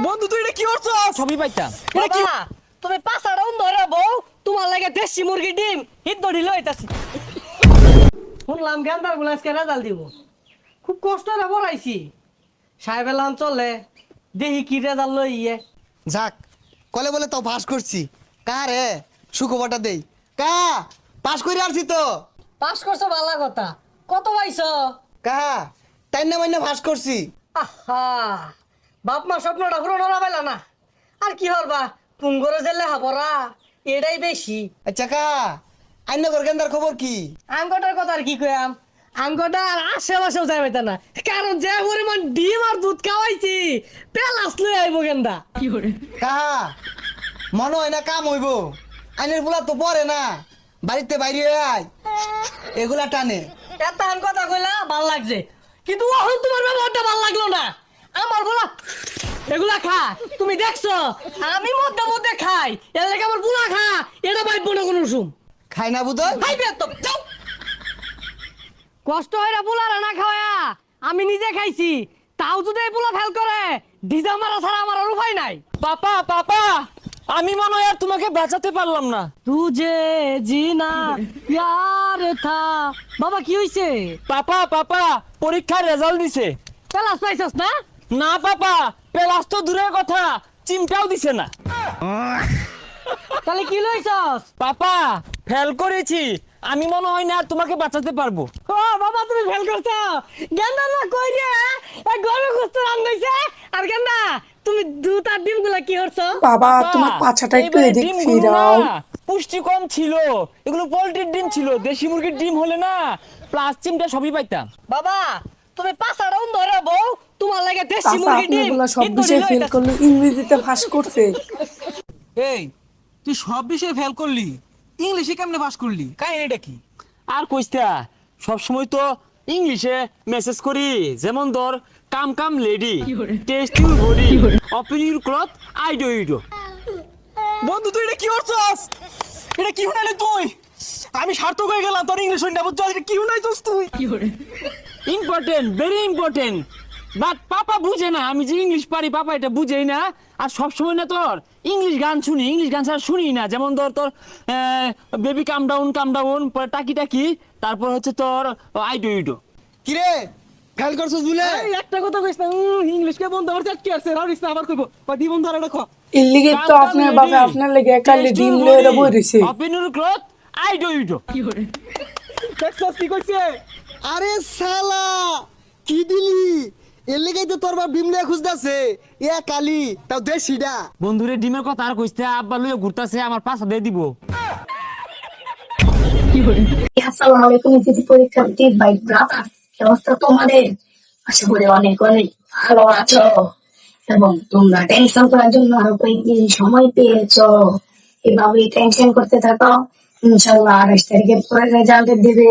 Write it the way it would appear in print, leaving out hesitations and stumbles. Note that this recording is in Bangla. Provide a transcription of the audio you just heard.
বন্ধু তুই এটা কি করছো? সবই পাইতাম। এটা কি? বাবা তুমি পাঁচটা ধরে বউ তোমার লাগে দেশি মুরগি ডিম হিট দড়ি লইতাছি। শুনলাম গেন্দার গুলো আজকে রেজাল্ট দিব, খুব কষ্ট করে পড়াইছি। সাহেব এলাম চলে দেখি কি রেজাল্ট লই ইয়ে। যাক কলে বলে তো পাস করছি। কা রে সুখবরটা দেই। কা পাস করে আসছি তো। পাস করছো ভালো কথা, কত পাইছ? কা তাই না মাইনা পাস করছি। আহা বাপ মা স্বপ্নটা পূরণ হলা পাইলা না, আর কি হরবা পুঙ্গরে জেলে হাবরা এটাই বেশি। আচ্ছা কা আইন কর গেন্দার খবর কি? আঙ্গটার কথা আর কি কয়াম, আঙ্গটা আর আশেপাশেও যাই পাইতা না, কারণ যে পরিমাণ ডিম আর দুধ খাওয়াইছি পেলাস লই আইব গেন্দা। কা মনে হয় না কাম হইব। আইনের বুলা তো পরে না, বাড়িতে বাইরে আয় এগুলা টানে। এত কথা কইলা ভাল লাগছে, কিন্তু এখন তোমার ব্যবহারটা ভাল লাগলো না। আমার বলা এগুলা খা, তুমি দেখছো আমি মধ্যে মধ্যে খাই, এর লাগে আমার বুলা খা, এটা বাইব না কোনো রসুম। খাই না বুদল। খাইবে তো যাও। কষ্ট হইরা বুলা রান্না খাওয়া আমি নিজে খাইছি, তাও যদি এই বুলা ফেল করে ডিজা মারা ছাড়া আমার আর উপায় নাই। পাপা পাপা, আমি মনে হয় আর তোমাকে বাঁচাতে পারলাম না। তুঝে জিনা প্যার থা। বাবা কি হইছে? পাপা পাপা, পরীক্ষার রেজাল্ট দিছে। পেলাস পাইছস না? না পাপা, প্লাস তো দূরের কথা, চিমটাও দিছে না। তাহলে কি লইছস? পাপা ফেল করেছি, আমি মনে হয় না আর তোমাকে বাঁচাতে পারবো। ও বাবা তুমি ফেল করছো? গেন্দা না কই রে, এই গরু কুস্ত রান দইছে। আর গেন্দা তুমি দুধ আর ডিম গুলা কি করছো? বাবা পাপা, তোমার পাছাটা একটু এইবারে এদিক ডিমগুলো ফিরাও। না, পুষ্টি কম ছিল, এগুলো পোল্ট্রির ডিম ছিল। দেশি মুরগির ডিম হলে না প্লাস চিমটা সবই পাইতাম। বাবা তুমি পাঁচটা ধরে বউ তোমার লাগে দেশি চাচা মুরগি আপনি ডিম এগুলা সব হিট দড়ি বিষয়ে ফেল লইতাছি। করলে ইংরেজিতে ফাঁস করছে। এই তুই সব বিষয়ে ফেল করলি, ইংলিশে কেমনে পাস করলি? কাহিনীটা কি? আর কইস্তা সবসময় তো ইংলিশে মেসেজ করি, যেমন ধর come come lady, test your body, open your cloth, I do you do. বন্ধু তুই এটা কি করছস? এটা কি শুনালি তুই? আমি সার্থক হয়ে গেলাম তোর ইংলিশ শুনে, বুঝছো? এটা কি শুনাইছস তুই? Important, very important. বাট পাপা বুঝে না আমি যে ইংলিশ পারি, পাপা এটা বুঝেই না। আর সবসময় না তোর ইংলিশ গান শুনি, ইংলিশ গান ছাড়া শুনি না। যেমন ধর তোর বেবি কাম ডাউন, পরে টাকি টাকি, তারপর হচ্ছে তোর আই ডু ইউ ডু। কি রে ফেল করছস বলে? এই একটা কথা কইছ না, ইংলিশ কে বন্ধ আমার চাটকি আছে, রাউরিস না আবার কইবো। বা দি বন্ধ আর এটা কো। এর লিগে তো আপনার বাবা আপনার লেগে একালে ডিম লয়ে বই রইছে। Open your cloth, I do you do. দেখছস কি কইছে? আরে শালা কি দিলি? এর লেগেই তো তোর বাপ বিমলে খুঁজতাছে। ইয়া কালি তাও দেশিডা। বন্ধুরে ডিমের কথা আর কইতে, আব্বা লইয়া ঘুরতাছে, আমার পাশা দিয়ে দিব। আসসালামু আলাইকুম দিদি, পরীক্ষার্থী ভাই ব্রাদার, কি অবস্থা তোমাদের? আশা করি অনেক অনেক ভালো আছো এবং তোমরা টেনশন করার জন্য আরো কয়েকদিন সময় পেয়েছো। এভাবে টেনশন করতে থাকো, ইনশাল্লাহ 28 তারিখে পরে রেজাল্ট দিবে।